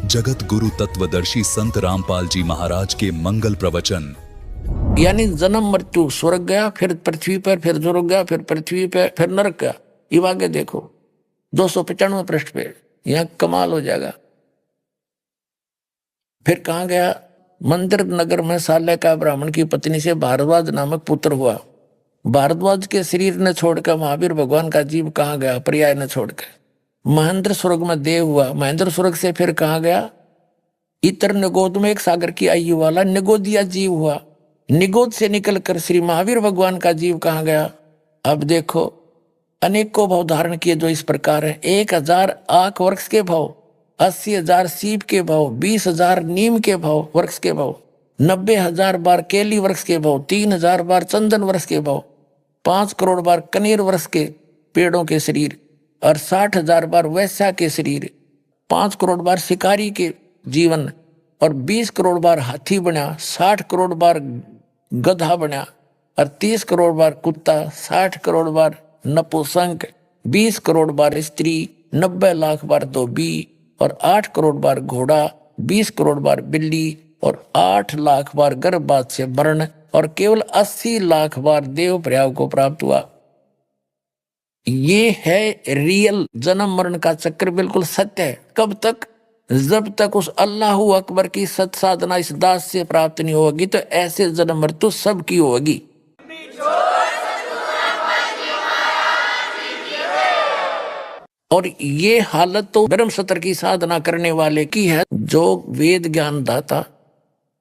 जगत गुरु तत्वदर्शी संत रामपाल जी महाराज के मंगल प्रवचन। यानी जन्म मृत्यु, स्वर्ग गया, फिर पृथ्वी पर, फिर स्वर्ग गया, फिर पृथ्वी पर, फिर नरक गया। ये आगे देखो 295 पृष्ठ पे, यहाँ कमाल हो जाएगा। फिर कहाँ गया? मंदिर नगर में साल्य का ब्राह्मण की पत्नी से भारद्वाज नामक पुत्र हुआ। भारद्वाज के शरीर ने छोड़कर महावीर भगवान का जीव कहाँ गया? पर्याय ने छोड़कर महेंद्र स्वर्ग में देव हुआ। महेंद्र स्वर्ग से फिर कहाँ गया? इतर निगोद में एक सागर की आयु वाला निगोदिया जीव हुआ। निगोद से निकलकर श्री महावीर भगवान का जीव कहाँ गया? अब देखो अनेकों भाव धारण किए जो इस प्रकार है। 1000 आक वृक्ष के भाव, 80,000 सीप के भाव, 20,000 नीम के भाव वृक्ष के भाव, 90,000 बार केली वृक्ष के भाव, 3,000 बार चंदन वृक्ष के भाव, 5 करोड़ बार कनेर वृक्ष के पेड़ों के शरीर, और 60,000 बार वैश्या के शरीर, 5 करोड़ बार शिकारी के जीवन, और 20 करोड़ बार हाथी बना, 60 करोड़ बार गधा बना, और 30 करोड़ बार कुत्ता, 60 करोड़ बार नपुंसक, 20 करोड़ बार स्त्री, 90 लाख बार धोबी, और 8 करोड़ बार घोड़ा, 20 करोड़ बार बिल्ली, और 8 लाख बार गर्भपात से मरण, और केवल 80 लाख बार देव प्रयाग को प्राप्त हुआ। ये है रियल जन्म मरण का चक्र, बिल्कुल सत्य है। कब तक? जब तक उस अल्लाह अकबर की सत साधना इस दास से प्राप्त नहीं होगी, तो ऐसे जन्म मृत्यु सबकी होगी। और ये हालत तो ब्रह्म सत्र की साधना करने वाले की है, जो वेद ज्ञान दाता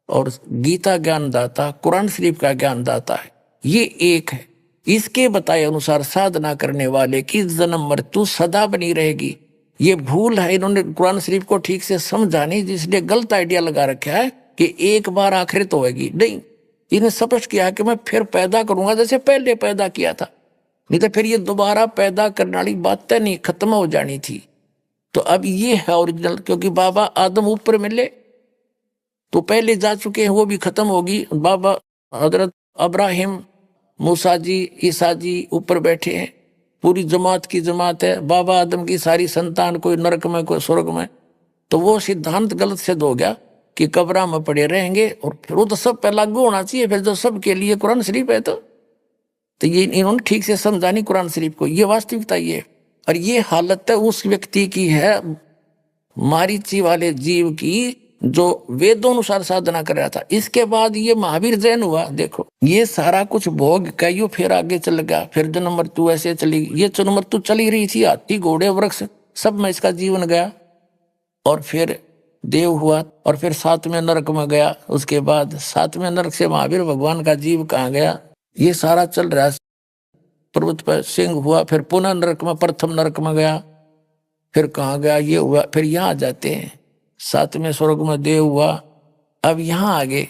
और गीता ज्ञान दाता, कुरान शरीफ का ज्ञान दाता है, ये एक है। इसके बताए अनुसार साधना करने वाले की जन्म मृत्यु सदा बनी रहेगी। ये भूल है, इन्होंने कुरान शरीफ को ठीक से समझा नहीं, जिसलिए गलत आइडिया लगा रखा है कि एक बार आखिरत होगी। नहीं, इन्हें स्पष्ट किया कि मैं फिर पैदा करूंगा जैसे पहले पैदा किया था, नहीं तो फिर ये दोबारा पैदा करने वाली बातें नहीं, खत्म हो जानी थी। तो अब ये है ओरिजिनल, क्योंकि बाबा आदम ऊपर मिले तो पहले जा चुके हैं, वो भी खत्म होगी। बाबा हजरत अब्राहिम, मूसा जी, ईसा जी ऊपर बैठे हैं, पूरी जमात की जमात है। बाबा आदम की सारी संतान, कोई नरक में कोई स्वर्ग में। तो वो सिद्धांत गलत सिद्ध हो गया कि कब्र में पड़े रहेंगे, और फिर वो तो सब पे लागू होना चाहिए, फिर जो सबके लिए कुरान शरीफ है। तो ये इन्होंने ठीक से समझा नहीं कुरान शरीफ को। ये वास्तविकता ये, और ये हालत है उस व्यक्ति की है, मारीची वाले जीव की, जो वेदों अनुसार साधना कर रहा था। इसके बाद ये महावीर जैन हुआ। देखो ये सारा कुछ भोग कईयो फिर आगे चल गया, फिर जन्म मृत्यु ऐसे चली। ये जन्म मृत्यु चली रही थी, हाथी घोड़े वृक्ष सब में इसका जीवन गया, और फिर देव हुआ, और फिर 7वें नरक में गया। उसके बाद 7वें नरक से महावीर भगवान का जीव कहाँ गया? ये सारा चल रहा है। पर्वत पर सिंह हुआ, फिर पुनः नरक में, प्रथम नरक में गया, फिर कहाँ गया? ये हुआ, फिर यहाँ आ जाते हैं 7वें स्वर्ग में देव हुआ। अब यहाँ आगे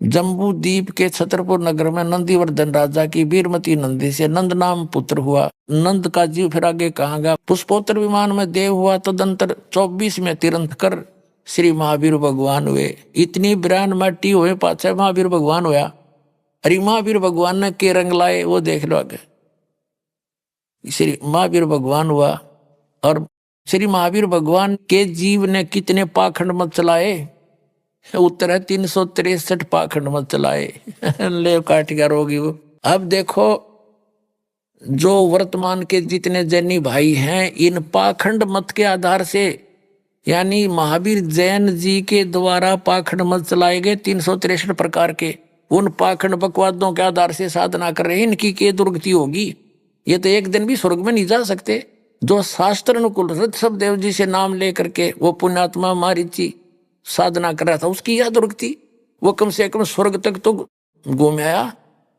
जम्बू द्वीप के छतरपुर नगर में नंदीवर्धन राजा की वीरमती नंदी से नंद नाम पुत्र हुआ। नंद का जीव फिर आगे कहाँ गया? पुष्पोत्तर विमान में देव हुआ। तदंतर 24 में तीर्थंकर श्री महावीर भगवान हुए। इतनी बिरान माटी हुए, पाछे महावीर भगवान हुआ। अरे महावीर भगवान ने के रंग लाए वो देख लो आगे। श्री महावीर भगवान हुआ, और श्री महावीर भगवान के जीव ने कितने पाखंड मत चलाए? उत्तर है 363 पाखंड मत चलाए। ले काट गया रोगी वो। अब देखो जो वर्तमान के जितने जैनी भाई हैं, इन पाखंड मत के आधार से, यानी महावीर जैन जी के द्वारा पाखंड मत चलाए गए 363 प्रकार के, उन पाखंड बकवादों के आधार से साधना कर रहे हैं। इनकी के दुर्गति होगी। ये तो एक दिन भी स्वर्ग में नहीं जा सकते। जो शास्त्र अनुकूल ऋषभ देव जी से नाम लेकर के वो पुण्यात्मा मारीची साधना कर रहा था, उसकी यह दुर्गति, वो कम से कम स्वर्ग तक तो घूम आया।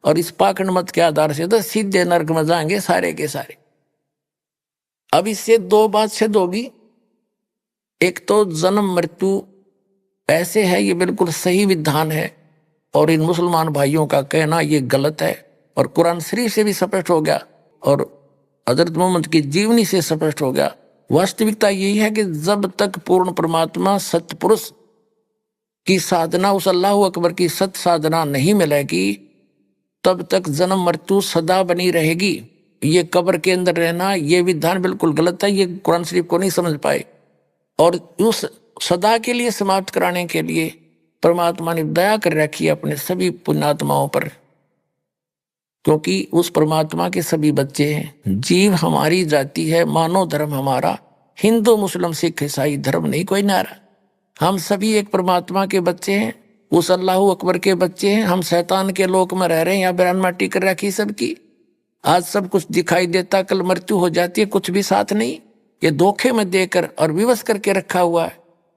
और इस पाखंड मत के आधार से तो सीधे नरक में जाएंगे सारे के सारे। अब इससे दो बात सिद्ध होगी। एक तो जन्म मृत्यु ऐसे है, ये बिल्कुल सही विधान है, और इन मुसलमान भाइयों का कहना ये गलत है, और कुरान शरीफ से भी स्पष्ट हो गया, और हजरत मोहम्मद की जीवनी से स्पष्ट हो गया। वास्तविकता यही है कि जब तक पूर्ण परमात्मा सत्पुरुष की साधना, उस अल्लाह अकबर की सत साधना नहीं मिलेगी, तब तक जन्म मृत्यु सदा बनी रहेगी। ये कब्र के अंदर रहना, ये विधान बिल्कुल गलत है। ये कुरान शरीफ को नहीं समझ पाए। और उस सदा के लिए समाप्त कराने के लिए परमात्मा ने दया कर रखी है अपने सभी पुण्यात्माओं पर, क्योंकि उस परमात्मा के सभी बच्चे हैं। जीव हमारी जाति है, मानव धर्म हमारा, हिंदू मुस्लिम सिख ईसाई धर्म नहीं कोई नारा। हम सभी एक परमात्मा के बच्चे हैं, उस अल्लाह अकबर के बच्चे हैं। हम शैतान के लोक में रह रहे हैं, यहाँ बिरान माटी कर रखी सबकी। आज सब कुछ दिखाई देता, कल मृत्यु हो जाती है, कुछ भी साथ नहीं। ये धोखे में देकर और विवश करके रखा हुआ है।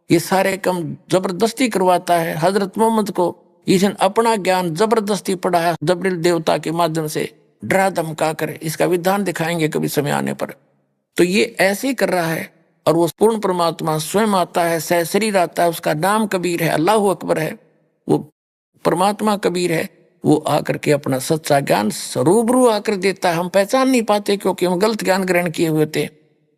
ये सारे काम जबरदस्ती करवाता है। हजरत मोहम्मद को इसने अपना ज्ञान जबरदस्ती पढ़ाया, जबरील देवता के माध्यम से डरा धमका कर। इसका विधान दिखाएंगे कभी समय आने पर। तो ये ऐसे ही कर रहा है। और वो पूर्ण परमात्मा स्वयं आता है, सह शरीर आता है, उसका नाम कबीर है, अल्लाह अकबर है, वो परमात्मा कबीर है। वो आकर के अपना सच्चा ज्ञान रूबरू आकर देता है। हम पहचान नहीं पाते क्योंकि हम गलत ज्ञान ग्रहण किए हुए थे।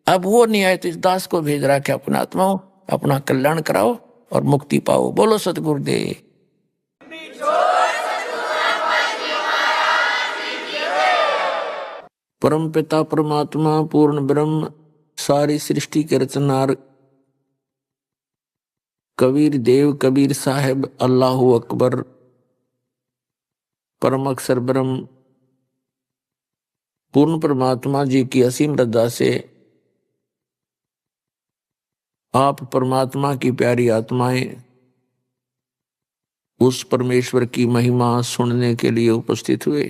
अब वो नहीं आए तो इस दास को भेज रहा कि अपना आत्माओं अपना कल्याण कराओ और मुक्ति पाओ। बोलो सतगुरुदेव। परम पिता परमात्मा पूर्ण ब्रह्म सारी सृष्टि के रचनार कबीर देव कबीर साहेब अल्लाह अकबर परम अक्षर ब्रह्म पूर्ण परमात्मा जी की असीम रजा से आप परमात्मा की प्यारी आत्माएं उस परमेश्वर की महिमा सुनने के लिए उपस्थित हुए।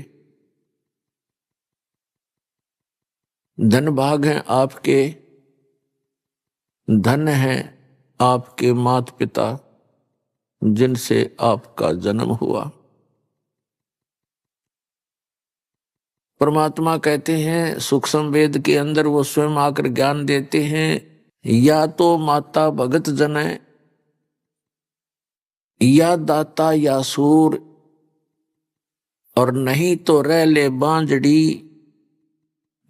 धन भाग हैं आपके, धन हैं आपके माता पिता जिनसे आपका जन्म हुआ। परमात्मा कहते हैं सूक्ष्म वेद के अंदर वो स्वयं आकर ज्ञान देते हैं, या तो माता भगत जन है, या दाता या सूर, और नहीं तो रह ले बांझड़ी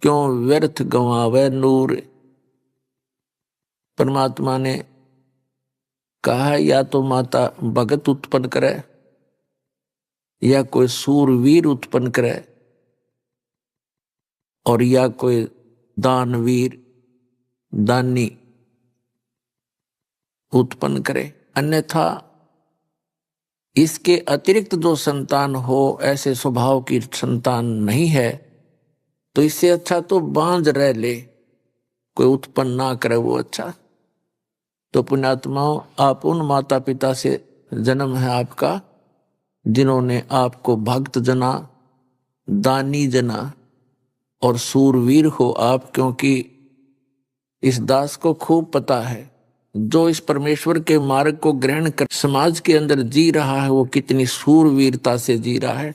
क्यों व्यर्थ गंवावे नूर। परमात्मा ने कहा या तो माता भगत उत्पन्न करे, या कोई सूरवीर उत्पन्न करे, और या कोई दानवीर दानी उत्पन्न करे। अन्यथा इसके अतिरिक्त जो संतान हो, ऐसे स्वभाव की संतान नहीं है, तो इससे अच्छा तो बांझ रह ले, कोई उत्पन्न ना करे वो अच्छा। तो पुण्यात्माओं, आप उन माता पिता से जन्म है आपका जिन्होंने आपको भक्त जना, दानी जना और सूरवीर हो आप। क्योंकि इस दास को खूब पता है जो इस परमेश्वर के मार्ग को ग्रहण कर समाज के अंदर जी रहा है वो कितनी सूरवीरता से जी रहा है,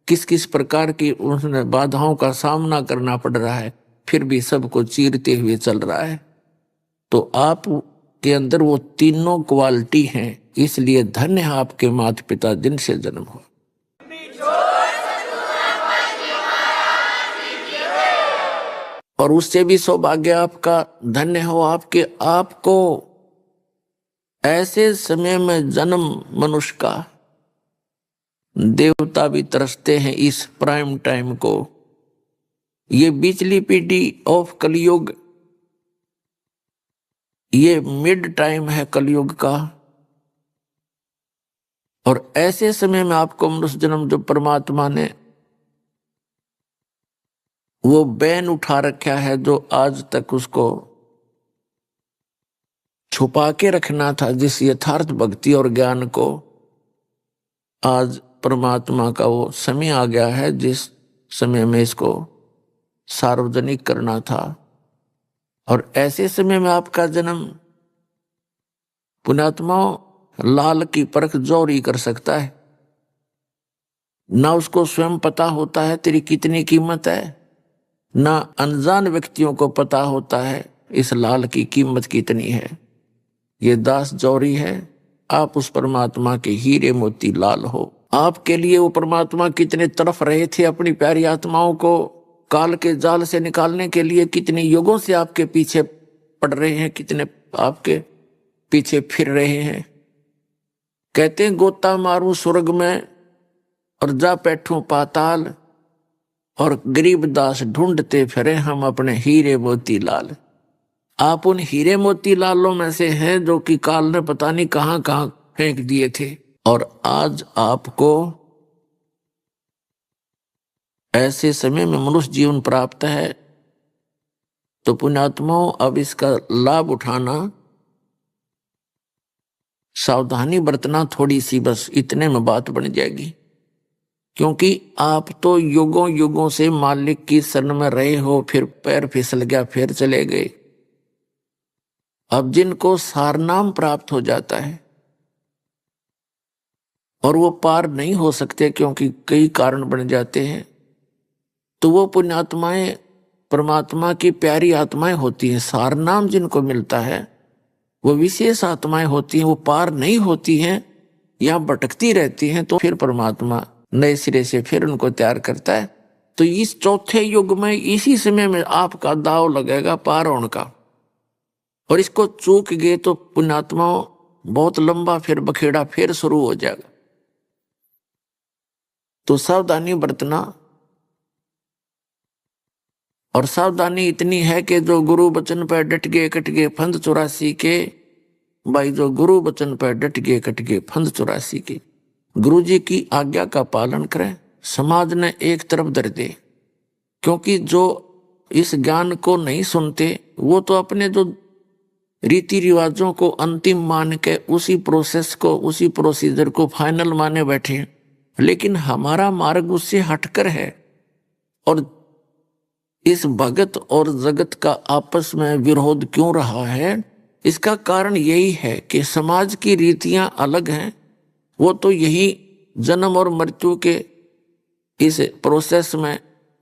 किस किस प्रकार की उसने बाधाओं का सामना करना पड़ रहा है, फिर भी सबको चीरते हुए चल रहा है। तो आप के अंदर वो तीनों क्वालिटी हैं, इसलिए धन्य है आपके माता पिता जिनसे जन्म हुआ। और उससे भी सौभाग्य आपका, धन्य हो आपके आपको ऐसे समय में जन्म मनुष्य का। देवता भी तरसते हैं इस प्राइम टाइम को। ये बिचली पीढ़ी ऑफ कलयुग, ये मिड टाइम है कलयुग का। और ऐसे समय में आपको मनुष्य जन्म जो परमात्मा ने वो बैन उठा रखा है, जो आज तक उसको छुपा के रखना था, जिस यथार्थ भक्ति और ज्ञान को, आज परमात्मा का वो समय आ गया है जिस समय में इसको सार्वजनिक करना था। और ऐसे समय में आपका जन्म, पुण्यात्माओं, लाल की परख जोरी कर सकता है। ना उसको स्वयं पता होता है तेरी कितनी कीमत है, ना अनजान व्यक्तियों को पता होता है इस लाल की कीमत कितनी है। ये दास जौहरी है, आप उस परमात्मा के हीरे मोती लाल हो। आपके लिए वो परमात्मा कितने तरफ रहे थे अपनी प्यारी आत्माओं को काल के जाल से निकालने के लिए, कितने युगों से आपके पीछे पड़ रहे हैं, कितने आपके पीछे फिर रहे हैं। कहते हैं गोता मारूं स्वर्ग में और जा बैठूं पाताल, और गरीब दास ढूंढते फिरे हम अपने हीरे मोती लाल। आप उन हीरे मोती लालों में से हैं जो कि काल ने पता नहीं कहां कहां फेंक दिए थे, और आज आपको ऐसे समय में मनुष्य जीवन प्राप्त है। तो पुण्यात्माओं, अब इसका लाभ उठाना, सावधानी बरतना थोड़ी सी, बस इतने में बात बन जाएगी। क्योंकि आप तो युगों युगों से मालिक की शरण में रहे हो, फिर पैर फिसल गया फिर चले गए। अब जिनको सारनाम प्राप्त हो जाता है और वो पार नहीं हो सकते क्योंकि कई कारण बन जाते हैं, तो वो पुण्यात्माएं परमात्मा की प्यारी आत्माएं होती हैं। सारनाम जिनको मिलता है वो विशेष आत्माएं होती हैं, वो पार नहीं होती हैं या भटकती रहती हैं, तो फिर परमात्मा नए सिरे से फिर उनको तैयार करता है। तो इस चौथे युग में इसी समय में आपका दाव लगेगा पार होने का, और इसको चूक गए तो पुण्यात्माओं बहुत लंबा फिर बखेड़ा फिर शुरू हो जाएगा। तो सावधानी बरतना, और सावधानी इतनी है कि जो गुरु वचन पर डट गए कट गए फंद 84 के। भाई, जो गुरु वचन पर डट गए कट गए फंद 84 के। गुरु जी की आज्ञा का पालन करें, समाज ने एक तरफ धर दे। क्योंकि जो इस ज्ञान को नहीं सुनते वो तो अपने जो रीति रिवाजों को अंतिम मान के उसी प्रोसेस को, उसी प्रोसीजर को फाइनल माने बैठे हैं। लेकिन हमारा मार्ग उससे हटकर है, और इस भगत और जगत का आपस में विरोध क्यों रहा है? इसका कारण यही है कि समाज की रीतियां अलग हैं। वो तो यही जन्म और मृत्यु के इस प्रोसेस में,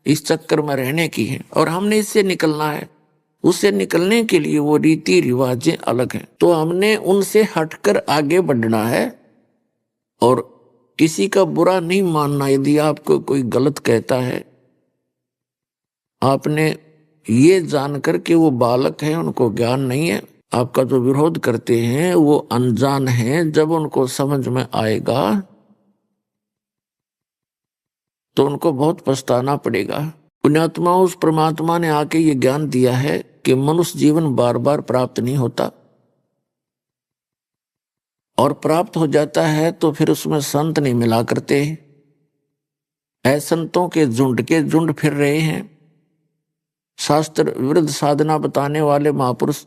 इस चक्कर में रहने की है, और हमने इससे निकलना है। उससे निकलने के लिए वो रीति रिवाजें अलग हैं, तो हमने उनसे हटकर आगे बढ़ना है। और किसी का बुरा नहीं मानना। यदि आपको कोई गलत कहता है, आपने ये जानकर कि वो बालक है, उनको ज्ञान नहीं है, आपका जो विरोध करते हैं वो अनजान है, जब उनको समझ में आएगा तो उनको बहुत पछताना पड़ेगा। पुण्यात्मा, उस परमात्मा ने आके ये ज्ञान दिया है कि मनुष्य जीवन बार बार प्राप्त नहीं होता, और प्राप्त हो जाता है तो फिर उसमें संत नहीं मिला करते। असंतों के झुंड फिर रहे हैं। शास्त्र विरुद्ध साधना बताने वाले महापुरुष,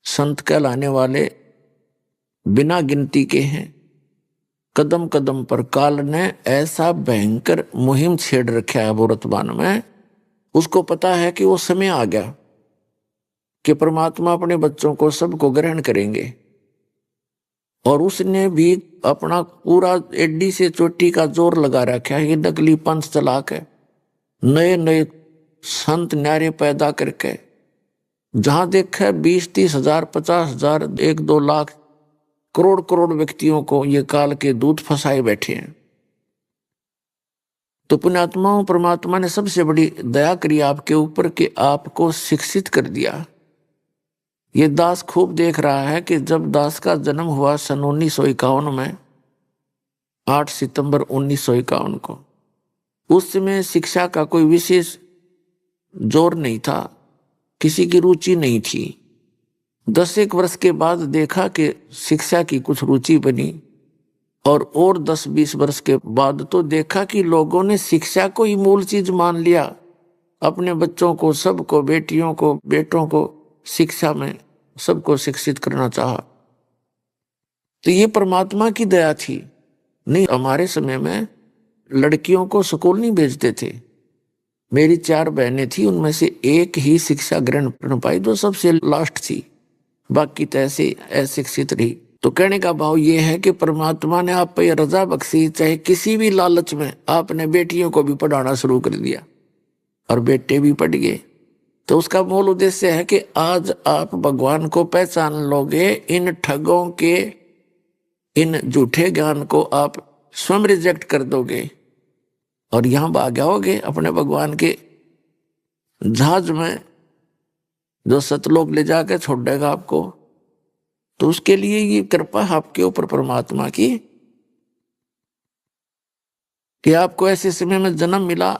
संत कहलाने वाले बिना गिनती के हैं। कदम कदम पर काल ने ऐसा भयंकर मुहिम छेड़ रखा है वर्तमान में। उसको पता है कि वो समय आ गया कि परमात्मा अपने बच्चों को सबको ग्रहण करेंगे, और उसने भी अपना पूरा एडी से चोटी का जोर लगा रखा है। ये नकली पंथ चला के नए नए संत न्यारे पैदा करके जहां देखा 20-30 हजार 50 हजार 1-2 लाख करोड़ करोड़ व्यक्तियों को ये काल के दूत फंसाए बैठे हैं। तो पुण्यात्माओं, परमात्मा ने सबसे बड़ी दया करी आपके ऊपर कि आपको शिक्षित कर दिया। ये दास खूब देख रहा है कि जब दास का जन्म हुआ सन 1951 में, 8 सितंबर 1951 को, उस समय शिक्षा का कोई विशेष जोर नहीं था, किसी की रुचि नहीं थी। 10 वर्ष के बाद देखा कि शिक्षा की कुछ रुचि बनी, और 10-20 वर्ष के बाद तो देखा कि लोगों ने शिक्षा को ही मूल चीज मान लिया। अपने बच्चों को, सबको, बेटियों को, बेटों को शिक्षा में सबको शिक्षित करना चाहा। तो ये परमात्मा की दया थी। नहीं, हमारे समय में लड़कियों को स्कूल नहीं भेजते थे। मेरी 4 बहनें थी, उनमें से एक ही शिक्षा ग्रहण कर पाई, जो सबसे लास्ट थी, बाकी तो ऐसे अशिक्षित रही। तो कहने का भाव ये है कि परमात्मा ने आप पे रजा बख्शी, चाहे किसी भी लालच में आपने बेटियों को भी पढ़ाना शुरू कर दिया, और बेटे भी पढ़ गए। तो उसका मूल उद्देश्य है कि आज आप भगवान को पहचान लोगे। इन ठगों के, इन झूठे ज्ञान को आप स्वयं रिजेक्ट कर दोगे, और यहां भाग आओगे अपने भगवान के जहाज में, जो सतलोक ले जाकर छोड़ देगा आपको। तो उसके लिए ये कृपा आपके ऊपर परमात्मा की कि आपको ऐसे समय में जन्म मिला।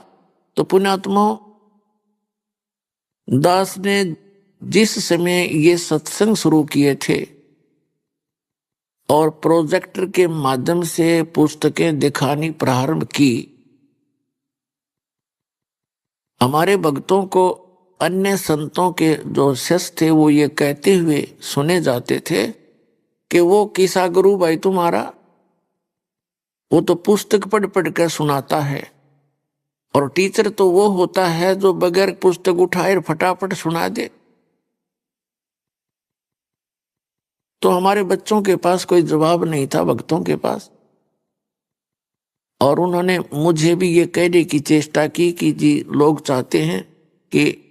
तो पुण्यात्माओं, दास ने जिस समय ये सत्संग शुरू किए थे और प्रोजेक्टर के माध्यम से पुस्तकें दिखानी प्रारंभ की, हमारे भक्तों को अन्य संतों के जो शिष्य थे वो ये कहते हुए सुने जाते थे कि वो किसा गुरु भाई तुम्हारा, वो तो पुस्तक पढ़ पढ़ कर सुनाता है, और टीचर तो वो होता है जो बगैर पुस्तक उठाए फटाफट सुना दे। तो हमारे बच्चों के पास कोई जवाब नहीं था, भक्तों के पास। और उन्होंने मुझे भी ये कहने की चेष्टा की कि जी लोग चाहते हैं कि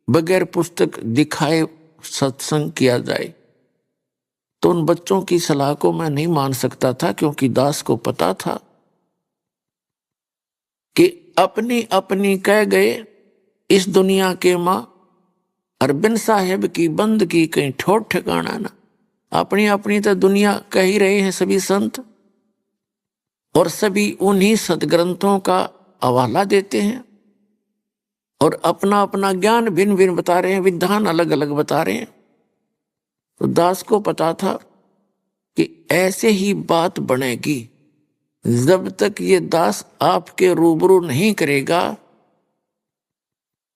बगैर पुस्तक दिखाए सत्संग किया जाए। तो उन बच्चों की सलाह को मैं नहीं मान सकता था, क्योंकि दास को पता था कि अपनी अपनी कह गए इस दुनिया के माँ, अरबिंद साहेब की बंद की कहीं ठोर ठिकाना ना। अपनी अपनी तो दुनिया कह ही रहे हैं सभी संत, और सभी उन्हीं सदग्रंथों का हवाला देते हैं और अपना अपना ज्ञान भिन्न भिन्न बता रहे हैं, विधान अलग अलग बता रहे हैं। तो दास को पता था कि ऐसे ही बात बनेगी जब तक ये दास आपके रूबरू नहीं करेगा।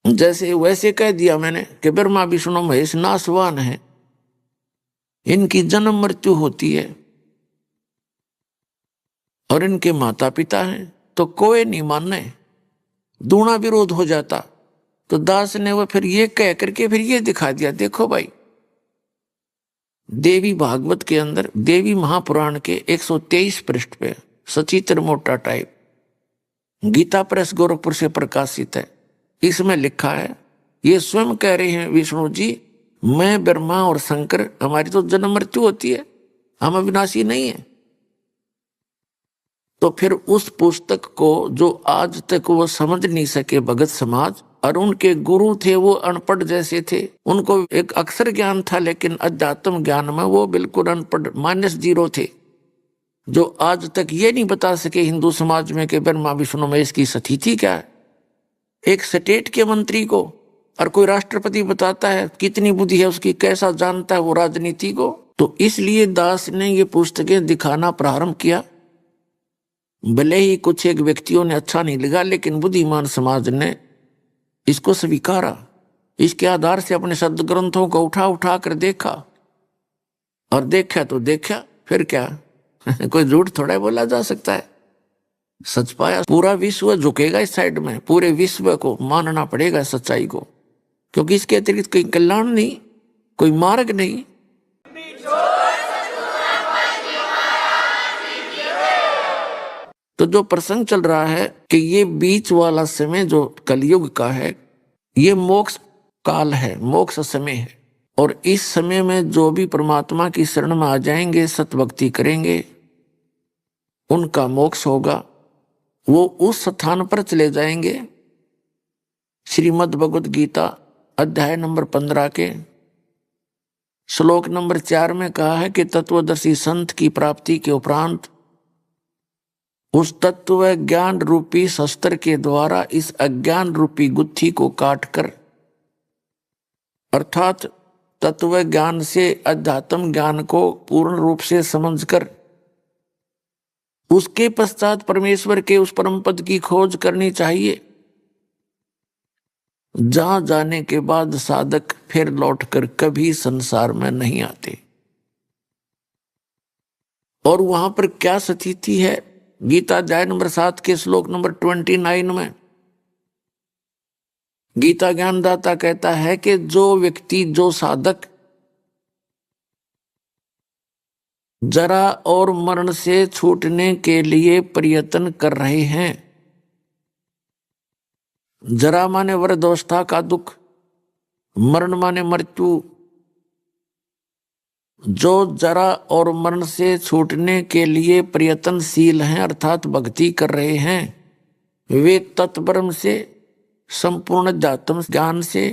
जैसे वैसे कह दिया मैंने कि ब्रह्मा विष्णु महेश नासवान है, इनकी जन्म मृत्यु होती है और इनके माता पिता हैं, तो कोई नहीं मानना है, दूना विरोध हो जाता। तो दास ने वो फिर ये कह करके फिर ये दिखा दिया, देखो भाई देवी भागवत के अंदर देवी महापुराण के 123 पृष्ठ पे सचित्र मोटा टाइप गीता प्रेस गोरखपुर से प्रकाशित है, इसमें लिखा है, ये स्वयं कह रहे हैं विष्णु जी, मैं ब्रह्मा और शंकर हमारी तो जन्म मृत्यु होती है, हम अविनाशी नहीं है। तो फिर उस पुस्तक को जो आज तक वो समझ नहीं सके भगत समाज, और उनके गुरु थे वो अनपढ़ जैसे थे, उनको एक अक्षर ज्ञान था लेकिन अध्यात्म ज्ञान में वो बिल्कुल अनपढ़ -0 थे, जो आज तक ये नहीं बता सके हिंदू समाज में कि ब्रह्मा विष्णु महेश की स्थिति क्या है। एक स्टेट के मंत्री को और कोई राष्ट्रपति बताता है कितनी बुद्धि है उसकी, कैसा जानता है वो राजनीति को। तो इसलिए दास ने ये पुस्तकें दिखाना प्रारंभ किया। भले ही कुछ एक व्यक्तियों ने अच्छा नहीं लगा, लेकिन बुद्धिमान समाज ने इसको स्वीकारा। इसके आधार से अपने सदग्रंथों को उठा उठा कर देखा, और देखा तो देखा, फिर क्या कोई झूठ थोड़ा बोला जा सकता है। सच पाया, पूरा विश्व झुकेगा इस साइड में, पूरे विश्व को मानना पड़ेगा सच्चाई को, क्योंकि इसके अतिरिक्त कोई कल्याण नहीं, कोई मार्ग नहीं। तो जो प्रसंग चल रहा है कि ये बीच वाला समय जो कलयुग का है, ये मोक्ष काल है, मोक्ष समय है, और इस समय में जो भी परमात्मा की शरण में आ जाएंगे, सतभक्ति करेंगे, उनका मोक्ष होगा, वो उस स्थान पर चले जाएंगे। श्रीमद् भगवद गीता अध्याय नंबर 15 के श्लोक नंबर 4 में कहा है कि तत्वदर्शी संत की प्राप्ति के उपरांत उस तत्व ज्ञान रूपी शस्त्र के द्वारा इस अज्ञान रूपी गुत्थी को काटकर, अर्थात तत्व ज्ञान से अध्यात्म ज्ञान को पूर्ण रूप से समझकर उसके पश्चात परमेश्वर के उस परम पद की खोज करनी चाहिए, जहां जाने के बाद साधक फिर लौटकर कभी संसार में नहीं आते। और वहां पर क्या स्थिति है, गीता अध्याय नंबर 7 के श्लोक नंबर 29 में गीता ज्ञानदाता कहता है कि जो व्यक्ति, जो साधक जरा और मरण से छूटने के लिए प्रयत्न कर रहे हैं, जरा माने वृद्धावस्था का दुख, मरण माने मृत्यु, जो जरा और मरण से छूटने के लिए प्रयत्नशील हैं अर्थात भक्ति कर रहे हैं, वे तत्ब्रह्म से, संपूर्ण अध्यात्म ज्ञान से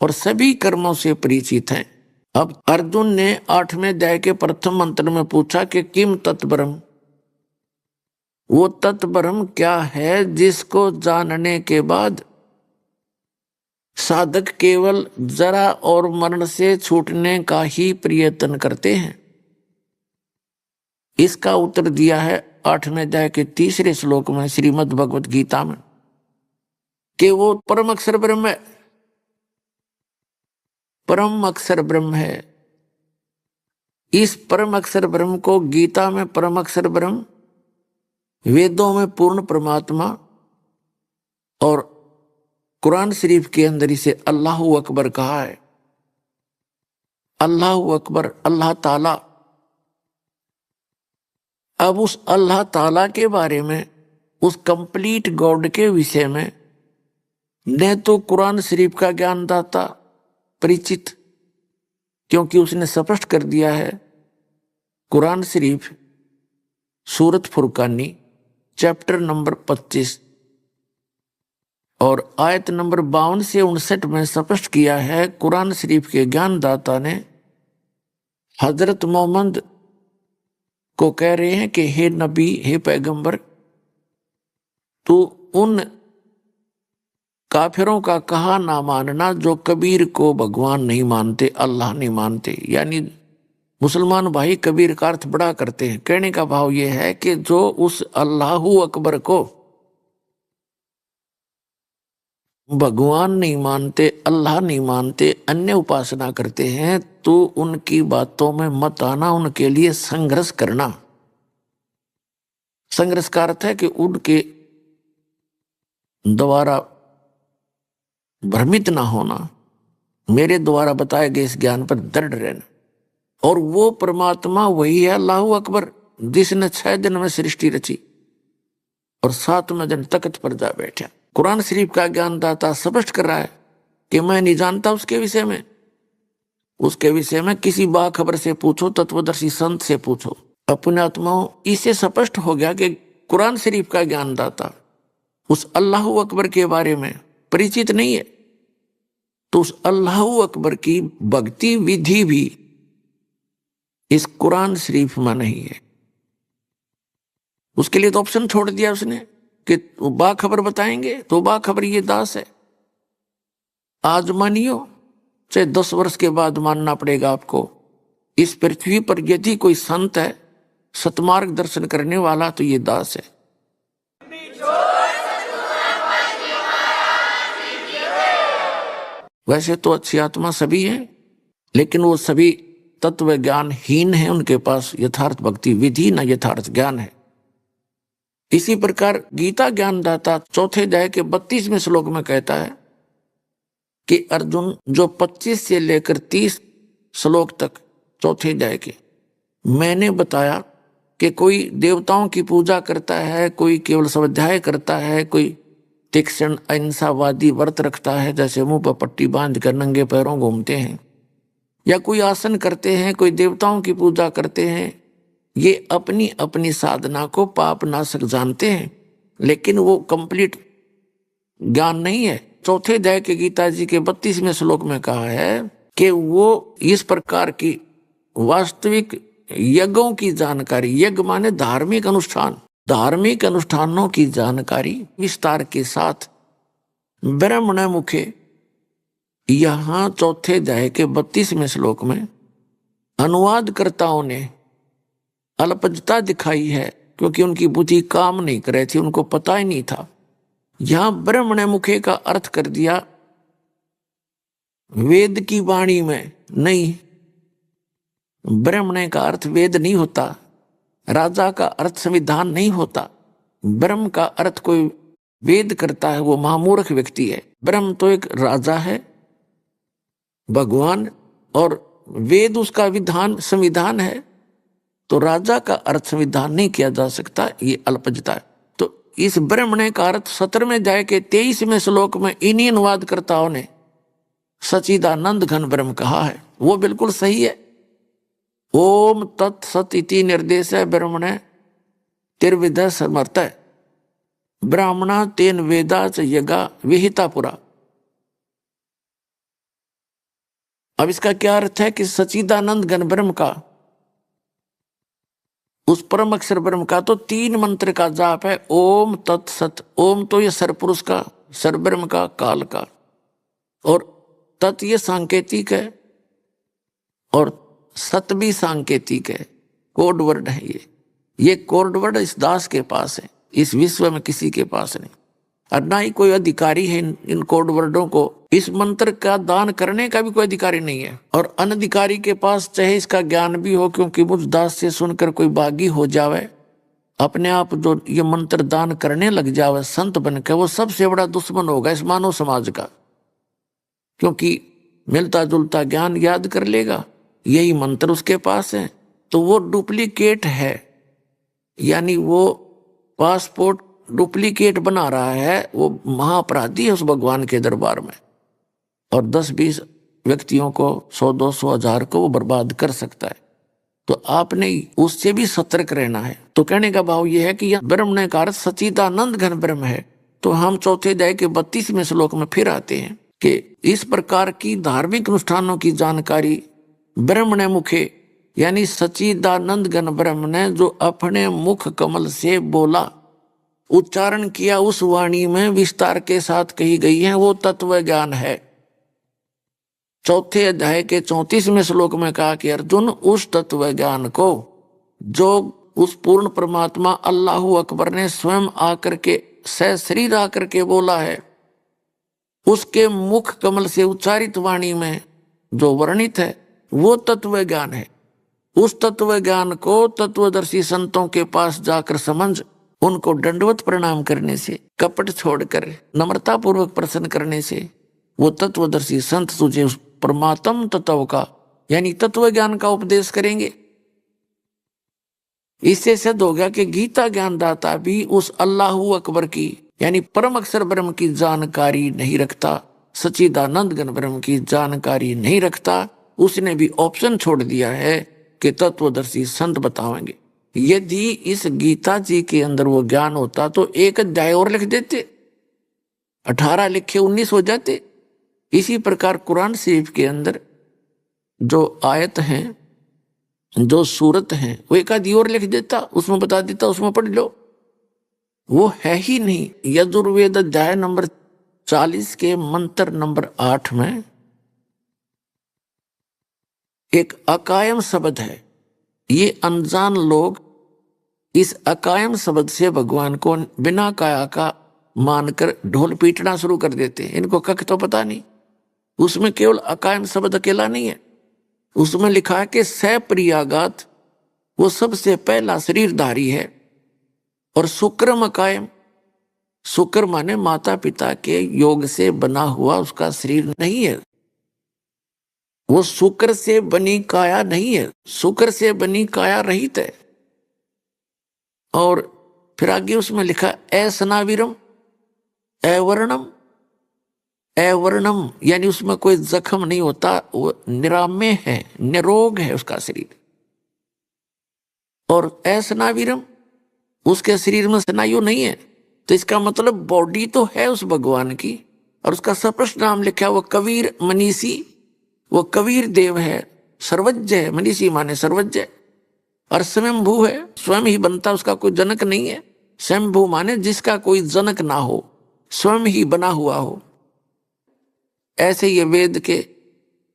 और सभी कर्मों से परिचित हैं। अब अर्जुन ने 8वें अध्याय के प्रथम मंत्र में पूछा कि किम तत्ब्रह्म, वो तत्ब्रह्म क्या है जिसको जानने के बाद साधक केवल जरा और मरण से छूटने का ही प्रयत्न करते हैं। इसका उत्तर दिया है 8वें अध्याय के 3रे श्लोक में श्रीमद् भगवत गीता में, कि वो परम अक्षर ब्रह्म है, परम अक्षर ब्रह्म है। इस परम अक्षर ब्रह्म को गीता में परम अक्षर ब्रह्म, वेदों में पूर्ण परमात्मा और कुरान शरीफ के अंदर इसे अल्लाह अकबर कहा है। अल्लाह अकबर, अल्लाह ताला। अब उस अल्लाह ताला के बारे में, उस कंप्लीट गॉड के विषय में न तो कुरान शरीफ का ज्ञानदाता परिचित, क्योंकि उसने स्पष्ट कर दिया है। कुरान शरीफ सूरत फुरकानी चैप्टर नंबर 25 और आयत नंबर 52 से 59 में स्पष्ट किया है। कुरान शरीफ के ज्ञानदाता ने हजरत मोहम्मद को कह रहे हैं कि हे नबी, हे पैगंबर, तो उन काफिरों का कहा ना मानना जो कबीर को भगवान नहीं मानते, अल्लाह नहीं मानते। यानी मुसलमान भाई कबीर का अर्थ बड़ा करते हैं। कहने का भाव यह है कि जो उस अल्लाहू अकबर को भगवान नहीं मानते, अल्लाह नहीं मानते, अन्य उपासना करते हैं, तो उनकी बातों में मत आना, उनके लिए संघर्ष करना। संघर्ष का अर्थ है कि उनके द्वारा भ्रमित ना होना, मेरे द्वारा बताए गए इस ज्ञान पर दृढ़ रहना। और वो परमात्मा वही है अल्लाहू अकबर, जिसने 6 दिन में सृष्टि रची और 7वें दिन तख्त पर जा बैठा। कुरान शरीफ का ज्ञानदाता स्पष्ट कर रहा है कि मैं नहीं जानता उसके विषय में। उसके विषय में किसी बाखबर से पूछो, तत्वदर्शी संत से पूछो। अपने आत्माओं, इससे स्पष्ट हो गया कि कुरान शरीफ का ज्ञानदाता उस अल्लाहू अकबर के बारे में परिचित नहीं है, तो उस अल्लाहू अकबर की भक्ति विधि भी इस कुरान शरीफ में नहीं है। उसके लिए तो ऑप्शन छोड़ दिया उसने कि बाखबर बताएंगे, तो बाखबर ये दास है। आज मानियो, चाहे 10 वर्ष के बाद मानना पड़ेगा आपको। इस पृथ्वी पर यदि कोई संत है, सतमार्ग दर्शन करने वाला, तो ये दास है। वैसे तो अच्छी आत्मा सभी हैं, लेकिन वो सभी तत्व ज्ञानहीन है। उनके पास यथार्थ भक्ति विधि न यथार्थ ज्ञान है। इसी प्रकार गीता ज्ञानदाता 4थे अध्याय के 32वें श्लोक में कहता है कि अर्जुन, जो 25 से लेकर 30 श्लोक तक 4थे अध्याय के मैंने बताया कि कोई देवताओं की पूजा करता है, कोई केवल स्वाध्याय करता है, कोई तीक्ष्ण अहिंसावादी व्रत रखता है, जैसे मुंह पर पट्टी बांध कर नंगे पैरों घूमते हैं, या कोई आसन करते हैं, कोई देवताओं की पूजा करते हैं। ये अपनी अपनी साधना को पाप नाशक जानते हैं, लेकिन वो कंप्लीट ज्ञान नहीं है। 4थे अध्याय के गीता जी के 32वें श्लोक में कहा है कि वो इस प्रकार की वास्तविक यज्ञों की जानकारी, यज्ञ माने धार्मिक अनुष्ठान, धार्मिक अनुष्ठानों की जानकारी विस्तार के साथ ब्रह्मण मुखे यहां 4थे अध्याय के 32वें श्लोक में अनुवादकर्ताओं ने अल्पजता दिखाई है, क्योंकि उनकी बुद्धि काम नहीं कर रही थी, उनको पता ही नहीं था। यहां ब्रह्मण मुखे का अर्थ कर दिया वेद की वाणी में नहीं। ब्रह्मण का अर्थ वेद नहीं होता, राजा का अर्थ संविधान नहीं होता। ब्रह्म का अर्थ कोई वेद करता है वो महामूर्ख व्यक्ति है। ब्रह्म तो एक राजा है, भगवान, और वेद उसका विधान संविधान है। तो राजा का अर्थ संविधान नहीं किया जा सकता, ये अल्पजता है। तो इस ब्रह्मण का अर्थ 17वें अध्याय के 23वें श्लोक में इन्हीं अनुवादकर्ताओं ने सच्चिदानंद घन ब्रह्म कहा है। वो बिल्कुल सही है। ओम तत्सत इति निर्देश है ब्रह्मण तिर्विध समर्थ ब्राह्मणा तेन वेदा च यज्ञा विहिता पुरा। अब इसका क्या अर्थ है कि सच्चिदानंद घन ब्रह्म का, उस परम अक्षर ब्रह्म का तो 3 मंत्र का जाप है, ओम तत्सत। ओम तो ये सरपुरुष का, सरब्रह्म का, काल का। और तत् ये सांकेतिक है और सत भी सांकेतिक है, कोड वर्ड है ये कोड वर्ड इस दास के पास है, इस विश्व में किसी के पास नहीं, और ना ही कोई अधिकारी है इन कोड वर्डों को, इस मंत्र का दान करने का भी कोई अधिकारी नहीं है। और अनधिकारी के पास चाहे इसका ज्ञान भी हो, क्योंकि मुझ दास से सुनकर कोई बागी हो जावे, अपने आप जो ये मंत्र दान करने लग जावे संत बनकर, वो सबसे बड़ा दुश्मन होगा इस मानव समाज का, क्योंकि मिलता जुलता ज्ञान याद कर लेगा, यही मंत्र उसके पास है, तो वो डुप्लीकेट है, यानी वो पासपोर्ट डुप्लीकेट बना रहा है, वो महाअपराधी है उस भगवान के दरबार में, और 10-20 व्यक्तियों को 100-200 हजार को वो बर्बाद कर सकता है। तो आपने उससे भी सतर्क रहना है। तो कहने का भाव यह है कि यह ब्रह्म ने कहा सच्चिदानंद घन ब्रह्म है। तो हम चौथे अध्याय के 32वें श्लोक में फिर आते हैं कि इस प्रकार की धार्मिक अनुष्ठानों की जानकारी ब्रह्म ने मुखे, यानी सच्चिदानंद घन ब्रह्म ने जो अपने मुख कमल से बोला, उच्चारण किया, उस वाणी में विस्तार के साथ कही गई है, वो तत्व ज्ञान है। चौथे अध्याय के 34वें श्लोक में कहा कि अर्जुन उस तत्व ज्ञान को जो उस पूर्ण परमात्मा अल्लाहु अकबर ने स्वयं आकर के सशरीर आकर के बोला है, उसके मुख कमल से उच्चारित वाणी में जो वर्णित है वो तत्व ज्ञान है। उस तत्व ज्ञान को तत्वदर्शी संतों के पास जाकर समझ, उनको दंडवत प्रणाम करने से, कपट छोड़कर नम्रता पूर्वक प्रसन्न करने से वो तत्वदर्शी संत तुझे उस परमात्म तत्व का यानी तत्व ज्ञान का उपदेश करेंगे। इससे सिद्ध हो गया कि गीता ज्ञानदाता भी उस अल्लाहु अकबर की यानी परम अक्षर ब्रह्म की जानकारी नहीं रखता, सच्चिदानंद घन ब्रह्म की जानकारी नहीं रखता। उसने भी ऑप्शन छोड़ दिया है कि तत्वदर्शी संत बताएंगे। यदि इस गीता जी के अंदर वो ज्ञान होता तो एक अध्याय और लिख देते, 18 लिखे 19 हो जाते। इसी प्रकार कुरान शरीफ के अंदर जो आयत हैं, जो सूरत हैं, वो एक आधी और लिख देता, उसमें बता देता, उसमें पढ़ लो। वो है ही नहीं। यजुर्वेद अध्याय नंबर 40 के मंत्र नंबर 8 में एक अकायम शब्द है। ये अनजान लोग इस अकायम शब्द से भगवान को बिना काया का मानकर ढोल पीटना शुरू कर देते हैं। इनको कख तो पता नहीं, उसमें केवल अकायम शब्द अकेला नहीं है, उसमें लिखा है कि सप्रियागात वो सबसे पहला शरीरधारी है, और शुक्रम अकायम, शुक्र माने माता पिता के योग से बना हुआ उसका शरीर नहीं है, वो शुक्र से बनी काया नहीं है, शुक्र से बनी काया रहित है। और फिर आगे उसमें लिखा असनाविरम अवर्णम, अवर्णम यानी उसमें कोई जख्म नहीं होता, वो निराम्य है, निरोग है उसका शरीर। और असनाविरम उसके शरीर में स्नायु नहीं है, तो इसका मतलब बॉडी तो है उस भगवान की, और उसका सप्रष्ट नाम लिखा वो कबीर मनीषी, वो कबीर देव है, सर्वज्ञ है, मनीषी माने सर्वज्ञ, और स्वयंभू है, स्वयं ही बनता, उसका कोई जनक नहीं है। स्वयंभू माने जिसका कोई जनक ना हो, स्वयं ही बना हुआ हो। ऐसे ये वेद के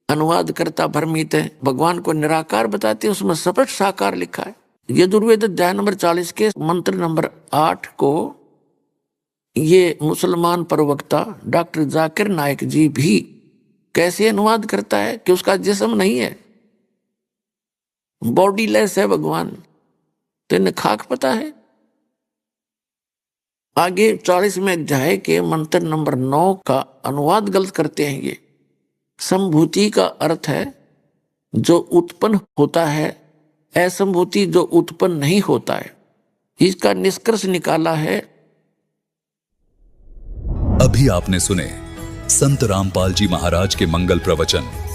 अनुवाद करता भ्रमित है, भगवान को निराकार बताते हैं, उसमें स्पष्ट साकार लिखा है। यजुर्वेद अध्याय नंबर 40 के मंत्र नंबर 8 को ये मुसलमान प्रवक्ता डॉक्टर जाकिर नायक जी भी कैसे अनुवाद करता है कि उसका जिस्म नहीं है, बॉडीलेस है भगवान, तो इन्हें खाक पता है। आगे 40वें अध्याय के मंत्र नंबर 9 का अनुवाद गलत करते हैं। ये संभूति का अर्थ है जो उत्पन्न होता है, असंभूति जो उत्पन्न नहीं होता है। इसका निष्कर्ष निकाला है। अभी आपने सुने संत रामपाल जी महाराज के मंगल प्रवचन।